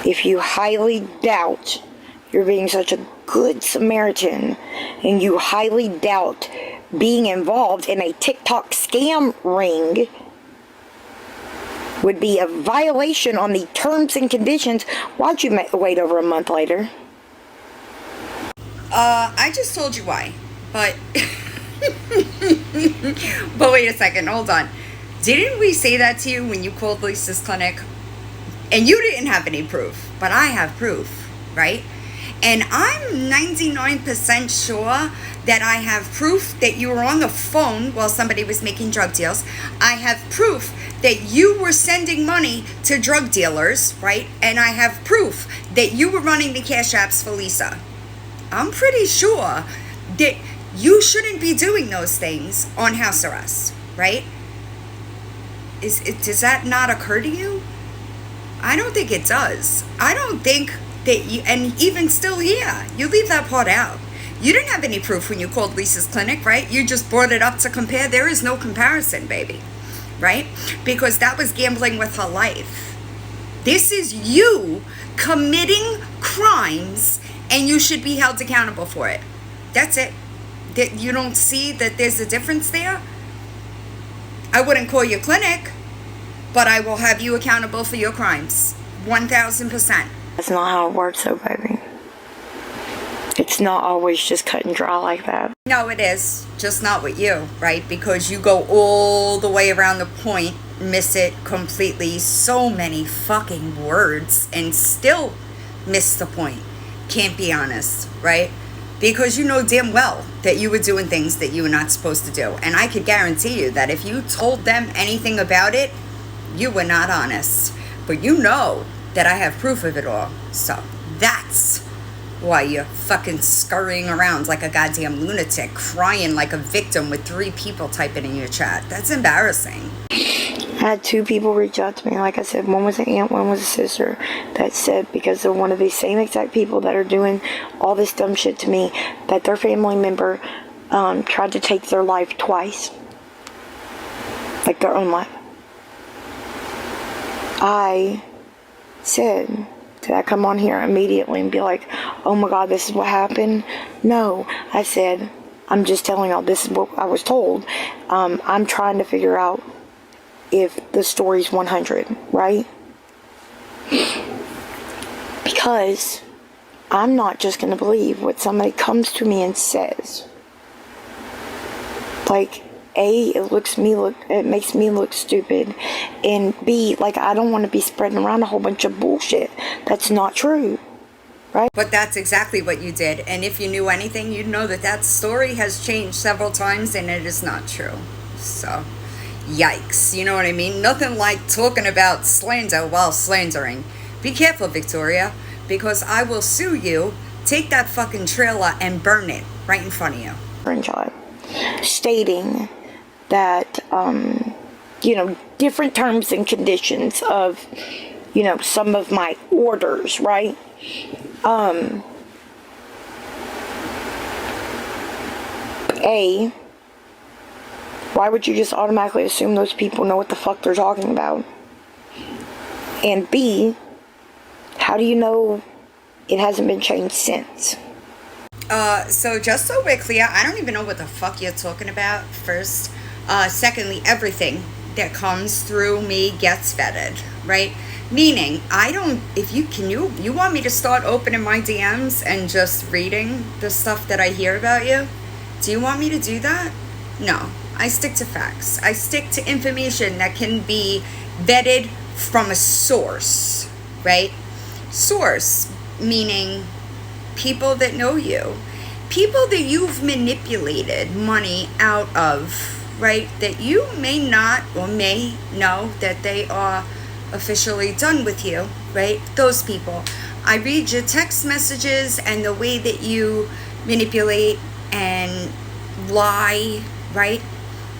if you highly doubt you're being such a good Samaritan, and you highly doubt being involved in a TikTok scam ring would be a violation on the terms and conditions, why'd you wait over a month later? I just told you why, but but wait a second, hold on. Didn't we say that to you when you called Lisa's clinic? And you didn't have any proof, but I have proof, right? And I'm 99% sure that I have proof that you were on the phone while somebody was making drug deals. I have proof that you were sending money to drug dealers, right? And I have proof that you were running the cash apps for Lisa. I'm pretty sure that you shouldn't be doing those things on house arrest, right? Does that not occur to you? I don't think it does. I don't think that you, and even still, yeah, you leave that part out. You didn't have any proof when you called Lisa's clinic, right? You just brought it up to compare. There is no comparison, baby, right? Because that was gambling with her life. This is you committing crimes, and you should be held accountable for it. That's it. That you don't see that there's a difference there? I wouldn't call your clinic, but I will have you accountable for your crimes. 1,000%. That's not how it works though, baby. It's not always just cut and dry like that. No, it is. Just not with you, right? Because you go all the way around the point, miss it completely, so many fucking words, and still miss the point. Can't be honest, right? Because you know damn well that you were doing things that you were not supposed to do. And I could guarantee you that if you told them anything about it, you were not honest. But you know that I have proof of it all. So that's why you're fucking scurrying around like a goddamn lunatic, crying like a victim with 3 people typing in your chat. That's embarrassing. I had 2 people reach out to me. Like I said, one was an aunt, one was a sister, that said because they're one of these same exact people that are doing all this dumb shit to me, that their family member tried to take their life twice. Like their own life. I said, did I come on here immediately and be like, oh my God, this is what happened? No. I said, I'm just telling y'all this is what I was told. I'm trying to figure out if the story's 100, right? Because I'm not just going to believe what somebody comes to me and says. Like, A, it makes me look stupid, and B, like, I don't want to be spreading around a whole bunch of bullshit that's not true, right? But that's exactly what you did, and if you knew anything, you'd know that that story has changed several times, and it is not true. So, yikes, you know what I mean? Nothing like talking about slander while slandering. Be careful, Victoria, because I will sue you, take that fucking trailer, and burn it right in front of you. Stating that, different terms and conditions of, some of my orders, right? A, why would you just automatically assume those people know what the fuck they're talking about? And B, how do you know it hasn't been changed since? So just so we're clear, I don't even know what the fuck you're talking about, first. Secondly, everything that comes through me gets vetted, right? Meaning, you want me to start opening my DMs and just reading the stuff that I hear about you? Do you want me to do that? No, I stick to facts. I stick to information that can be vetted from a source, right? Source, meaning people that know you, people that you've manipulated money out of, right? That you may not or may know that they are officially done with you, right? Those people. I read your text messages and the way that you manipulate and lie, right?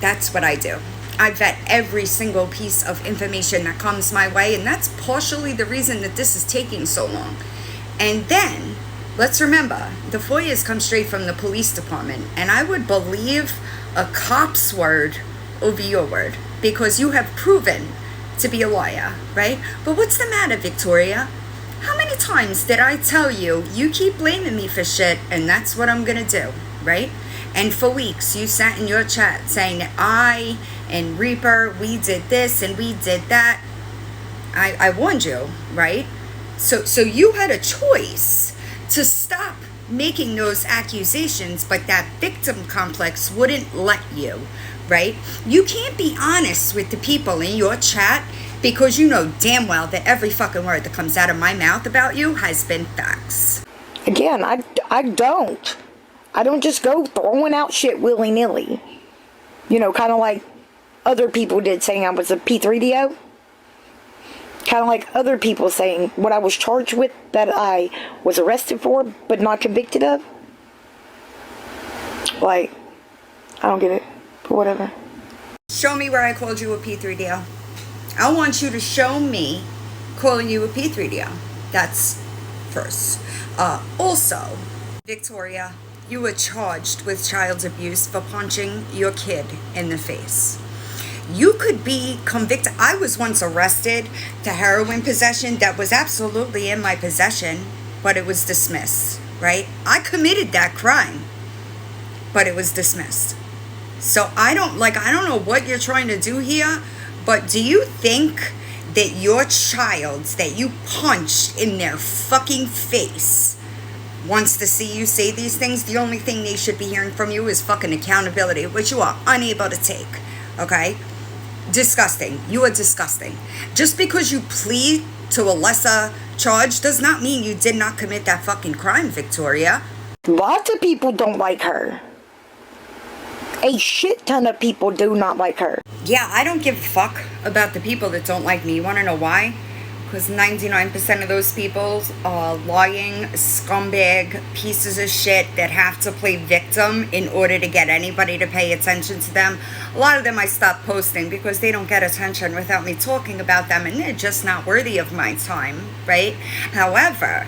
That's what I do. I vet every single piece of information that comes my way, and that's partially the reason that this is taking so long. And then, let's remember, the FOIAs come straight from the police department, and I would believe a cop's word over your word, because you have proven to be a liar, right? But what's the matter, Victoria? How times did I tell you, you keep blaming me for shit, and that's what I'm gonna do, right? And for weeks, you sat in your chat saying that I and Reaper, we did this and we did that. I warned you, right? So you had a choice to stop making those accusations, but that victim complex wouldn't let you, right? You can't be honest with the people in your chat because you know damn well that every fucking word that comes out of my mouth about you has been facts. Again, I don't. I don't just go throwing out shit willy-nilly. You know, kind of like other people did, saying I was a P3DO. Kind of like other people saying what I was charged with, that I was arrested for, but not convicted of. Like, I don't get it. But whatever. Show me where I called you a P3DO. I want you to show me calling you a P3DO. That's first. Also, Victoria, you were charged with child abuse for punching your kid in the face. You could be convicted. I was once arrested for heroin possession that was absolutely in my possession, but it was dismissed, right? I committed that crime, but it was dismissed. So I don't know what you're trying to do here, but do you think that your child that you punched in their fucking face wants to see you say these things? The only thing they should be hearing from you is fucking accountability, which you are unable to take, okay? Disgusting. You are disgusting. Just because you plead to a lesser charge does not mean you did not commit that fucking crime, Victoria. Lots of people don't like her. A shit ton of people do not like her. Yeah, I don't give a fuck about the people that don't like me. You want to know why? Because 99% of those people are lying, scumbag pieces of shit that have to play victim in order to get anybody to pay attention to them. A lot of them I stopped posting because they don't get attention without me talking about them, and they're just not worthy of my time, right? However,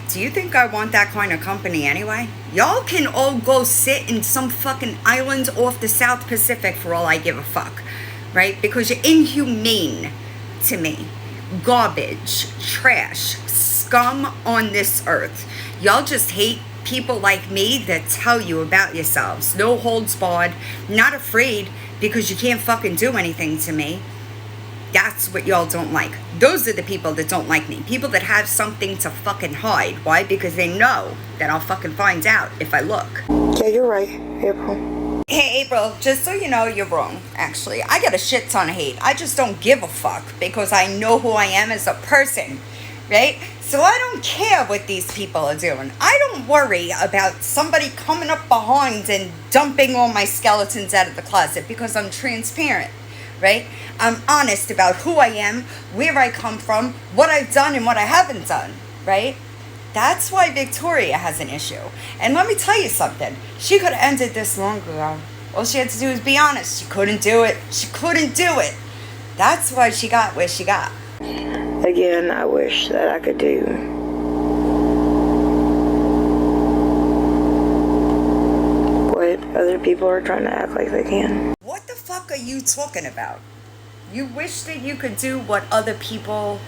do you think I want that kind of company anyway? Y'all can all go sit in some fucking island off the South Pacific for all I give a fuck, right? Because you're inhumane to me. Garbage, trash, scum on this earth. Y'all just hate people like me that tell you about yourselves. No holds barred, not afraid because you can't fucking do anything to me. That's what y'all don't like. Those are the people that don't like me. People that have something to fucking hide. Why? Because they know that I'll fucking find out if I look. Yeah, you're right, April. Hey, April, just so you know, you're wrong, actually. I get a shit ton of hate. I just don't give a fuck because I know who I am as a person, right? So I don't care what these people are doing. I don't worry about somebody coming up behind and dumping all my skeletons out of the closet because I'm transparent, right? I'm honest about who I am, where I come from, what I've done and what I haven't done, right? That's why Victoria has an issue. And let me tell you something. She could have ended this long ago. All she had to do was be honest. She couldn't do it. She couldn't do it. That's why she got where she got. Again, I wish that I could do what other people are trying to act like they can. What the fuck are you talking about? You wish that you could do what other people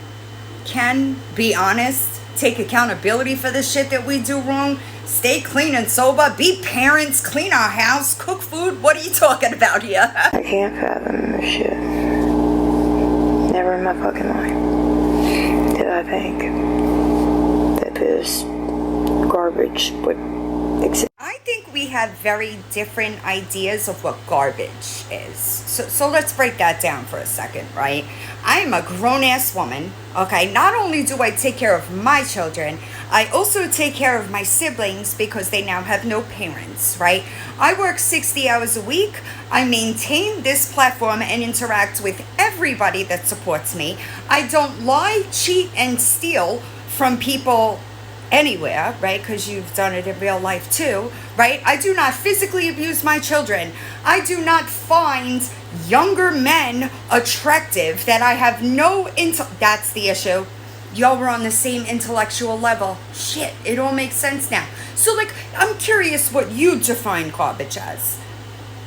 can, be honest, take accountability for the shit that we do wrong, stay clean and sober, be parents, clean our house, cook food. What are you talking about here? I can't fathom this shit. Never in my fucking life did I think that this garbage would exist. I think we have very different ideas of what garbage is. So let's break that down for a second, right? I am a grown-ass woman, okay? Not only do I take care of my children, I also take care of my siblings because they now have no parents, right? I work 60 hours a week. I maintain this platform and interact with everybody that supports me. I don't lie, cheat, and steal from people anywhere, right? Because you've done it in real life too, right? I do not physically abuse my children. I do not find younger men attractive that I have no that's the issue. Y'all were on the same intellectual level. Shit, it all makes sense now. So like, I'm curious what you define garbage as.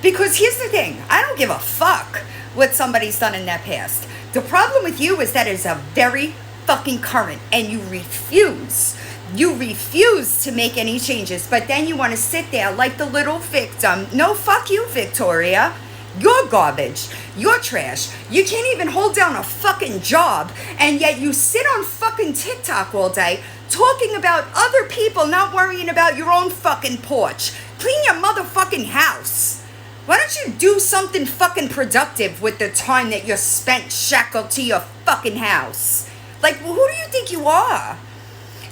Because here's the thing, I don't give a fuck what somebody's done in their past. The problem with you is that it's a very fucking current, and you refuse. You refuse to make any changes, but then you want to sit there like the little victim. No, fuck you, Victoria. You're garbage. You're trash. You can't even hold down a fucking job, and yet you sit on fucking TikTok all day talking about other people, not worrying about your own fucking porch. Clean your motherfucking house. Why don't you do something fucking productive with the time that you're spent shackled to your fucking house? Like, who do you think you are?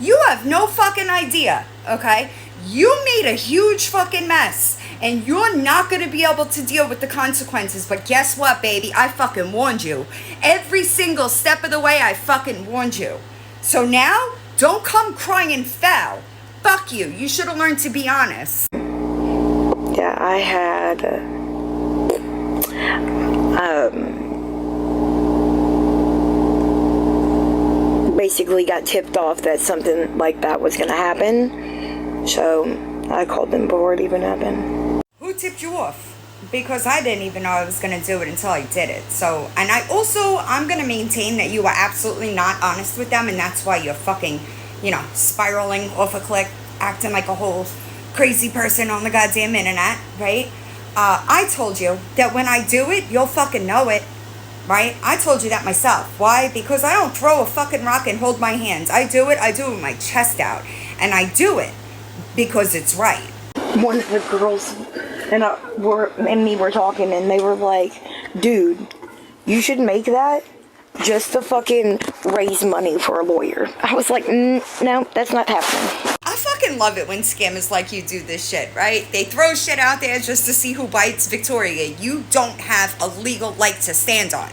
You have no fucking idea, okay? You made a huge fucking mess, and you're not going to be able to deal with the consequences. But guess what, baby? I fucking warned you. Every single step of the way, I fucking warned you. So now, don't come crying foul. Fuck you. You should have learned to be honest. Yeah, I had basically got tipped off that something like that was going to happen. So I called them before it even happened. Who tipped you off? Because I didn't even know I was going to do it until I did it. So, and I'm going to maintain that you were absolutely not honest with them, and that's why you're fucking, spiraling off a cliff, acting like a whole crazy person on the goddamn internet, right? I told you that when I do it, you'll fucking know it, right? I told you that myself. Why? Because I don't throw a fucking rock and hold my hands. I do it with my chest out. And I do it because it's right. One of the girls and me were talking, and they were like, dude, you should make that just to fucking raise money for a lawyer. I was like, no, that's not happening. I fucking love it when scammers like you do this shit, right? They throw shit out there just to see who bites. Victoria, you don't have a legal leg to stand on.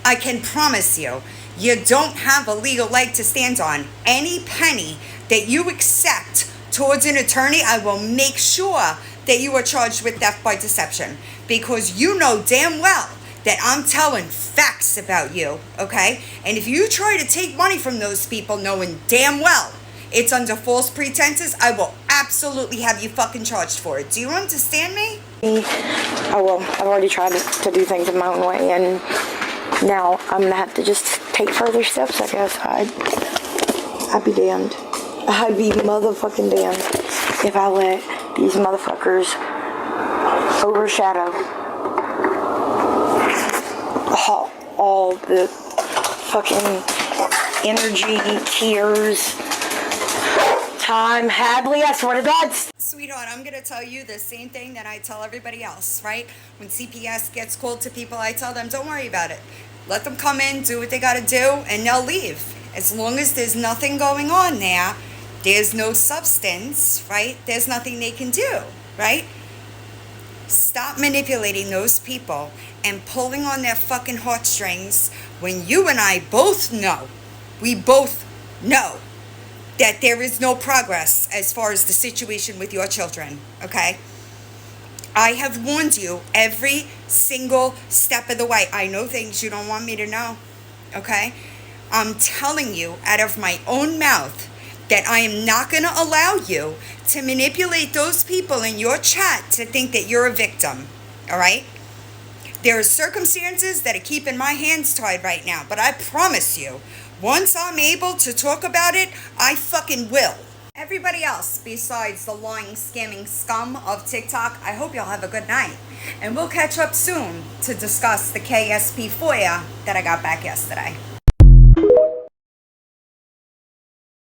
I can promise you, you don't have a legal leg to stand on. Any penny that you accept towards an attorney, I will make sure that you are charged with theft by deception, because you know damn well that I'm telling facts about you, okay? And if you try to take money from those people knowing damn well it's under false pretenses, I will absolutely have you fucking charged for it. Do you understand me? Oh, well, I've already tried to do things in my own way, and now I'm gonna have to just take further steps, I guess. I'd be damned. I'd be motherfucking damned if I let these motherfuckers overshadow all the fucking energy, tears, time, Hadley, I swear to God. Sweetheart, I'm going to tell you the same thing that I tell everybody else, right? When CPS gets called to people, I tell them, don't worry about it. Let them come in, do what they got to do, and they'll leave. As long as there's nothing going on there, there's no substance, right? There's nothing they can do, right? Stop manipulating those people and pulling on their fucking heartstrings when you and I both know, we both know that there is no progress as far as the situation with your children, okay? I have warned you every single step of the way. I know things you don't want me to know, okay? I'm telling you out of my own mouth that I am not going to allow you to manipulate those people in your chat to think that you're a victim, all right? There are circumstances that are keeping my hands tied right now, but I promise you, once I'm able to talk about it, I fucking will. Everybody else besides the lying, scamming scum of TikTok, I hope y'all have a good night. And we'll catch up soon to discuss the KSP FOIA that I got back yesterday.